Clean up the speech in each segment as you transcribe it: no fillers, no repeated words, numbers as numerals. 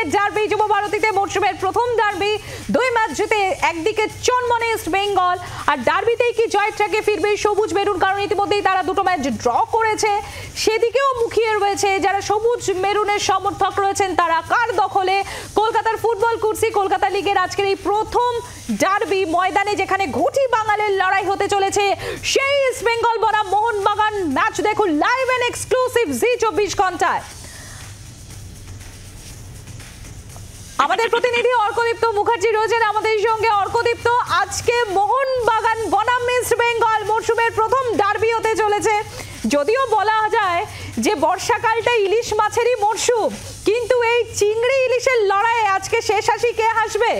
Cricket derby যুব ভারতীতে মরশুমের প্রথম ডার্বি, 2 ম্যাচ জিতে একদিকে চনমনে ইস্ট বেঙ্গল, আর ডার্বিতেই কি জয়ের ট্র্যাকে ফিরবে সবুজ মেরুন, কারণ ইতিমধ্যেই তারা 2টো ম্যাচ ড্র করেছে। সেদিকেও মুখিয়ে রয়েছে যারা সবুজ মেরুনের সমর্থক রয়েছেন, তারা কার দখলে কলকাতার ফুটবল কুর্সি। কলকাতা লিগের আজকের এই প্রথম ডার্বি ময়দানে যেখানে ঘুটি বাঙালের লড়াই হতে চলেছে, সেই ইস্ট বেঙ্গল বনাম মোহনবাগান ম্যাচ দেখুন লাইভ এন্ড এক্সক্লুসিভ জি24 ঘন্টায়। আমাদের প্রতিনিধি অর্কদীপ্ত মুখার্জি রয়েছেন আমাদের সঙ্গে। অর্কদীপ্ত, আজকে মোহনবাগান বনাম ইস্ট বেঙ্গল মরশুমের প্রথম ডার্বি হতে চলেছে। যদিও বলা যায় যে বর্ষাকালটা ইলিশ মাছেরই মরশুম, কিন্তু এই চিংড়ি ইলিশের লড়াইয়ে আজকে শেষ হাসি কে হাসবে?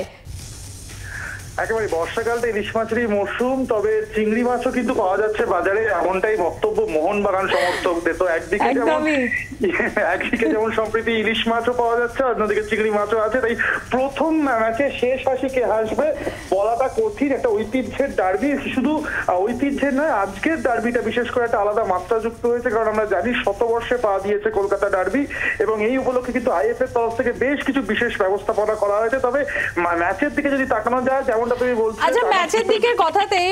একেবারে বর্ষাকালটা ইলিশ মাছেরই মরশুম, তবে চিংড়ি মাছও কিন্তু পাওয়া যাচ্ছে বাজারে, এমনটাই বক্তব্য মোহনবাগান সমর্থকদের। তো একদিকে যেমন সম্প্রতি ইলিশ মাছও পাওয়া যাচ্ছে, অন্যদিকে চিংড়ি মাছও আছে। তাই প্রথম ম্যাচে শেষ হাসি কে হাসবে বলাটা কঠিন। একটা ঐতিহ্যের ডার্বি, শুধু ঐতিহ্যের নয়, আজকের ডার্বিটা বিশেষ করে একটা আলাদা মাত্রা যুক্ত হয়েছে, কারণ আমরা জানি শতবর্ষে পা দিয়েছে কলকাতা ডার্বি, এবং এই উপলক্ষে কিন্তু আইএফএ তরফ থেকে বেশ কিছু বিশেষ ব্যবস্থাপনা করা হয়েছে। তবে ম্যাচের দিকে যদি তাকানো যায়, আচ্ছা, ম্যাচের দিকের কথাতেই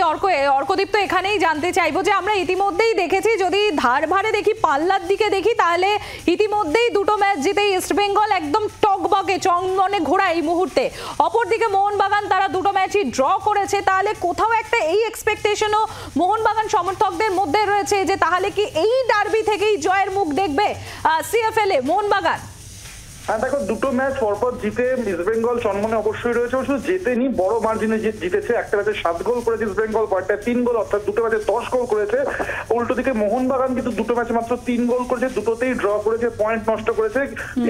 অর্কদীপ্ত এখানেই জানতে চাইবো যে আমরা ইতিমধ্যেই দেখেছি, যদি ধার ভারে দেখি, পাল্লার দিকে দেখি, তাহলে ইতিমধ্যেই 2টো ম্যাচ জিতে ইস্ট বেঙ্গল একদম টকবগে চনমনে ঘোরা এই মুহূর্তে। অপরদিকে মোহনবাগান তারা 2টো ম্যাচই ড্র করেছে। তাহলে কোথাও একটা এই এক্সপেকটেশনও মোহনবাগান সমর্থকদের মধ্যে রয়েছে যে তাহলে কি এই ডার্বি থেকেই জয়ের মুখ দেখবে সিএফএল এ মোহনবাগান? হ্যাঁ দেখো, 2টো ম্যাচ পরপর জিতে ইস্ট বেঙ্গল চনমনে অবশ্যই রয়েছে, শুধু জিতেনি, বড় মার্জিনে জিতেছে। একটা ম্যাচে 7 গোল করেছে ইস্ট বেঙ্গল, পরেরটায় 3 গোল, অর্থাৎ 2টো ম্যাচে 10 গোল করেছে। উল্টো দিকে মোহনবাগান কিন্তু 2টো ম্যাচে মাত্র 3 গোল করেছে, দুটোতেই ড্র করেছে, পয়েন্ট নষ্ট করেছে।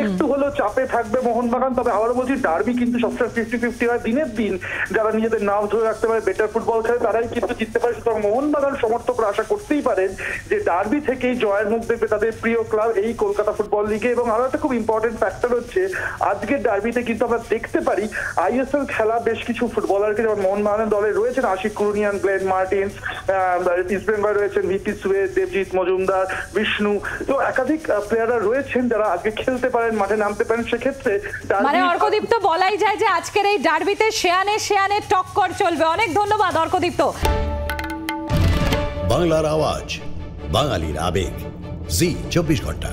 একটু হলেও চাপে থাকবে মোহনবাগান। তবে আবারও বলছি, ডার্বি কিন্তু সবসময় 50-50 হয়। দিনের দিন যারা নিজেদের নাম ধরে রাখতে পারে, বেটার ফুটবল খেলে, তারাই কিন্তু জিততে পারে। সুতরাং মোহনবাগান সমর্থকরা আশা করতেই পারেন যে ডার্বি থেকেই জয়ের মুখ দেখবে তাদের প্রিয় ক্লাব এই কলকাতা ফুটবল লিগে। এবং আরো একটা খুব ইম্পর্টেন্ট ফ্যাক্টর হচ্ছে, আজকের ডার্বিতে কিন্তু আমরা দেখতে পারি আইএসএল খেলা বেশ কিছু ফুটবলারকে, যেমন মোহনবাগানের দলে রয়েছেন আশিক কুরুনিয়ান, গ্লেন মার্টিন্স, ইস্ট বেঙ্গল রয়েছেন ভিপি সুয়েজ, দেবজিৎ মজুমদার, বিষ্ণু। তো একাধিক প্লেয়াররা রয়েছেন যারা আজকে খেলতে পারেন, মাঠে নামতে পারেন। সেক্ষেত্রে মানে অর্কদীপ্ত বলাই যায় যে আজকের এই ডার্বিতে শেয়ানে শেয়ানে টক্কর চলবে। অনেক ধন্যবাদ অর্কদীপ্ত। বাংলার আওয়াজ, বাঙালির আবেগ, জি24 ঘন্টা।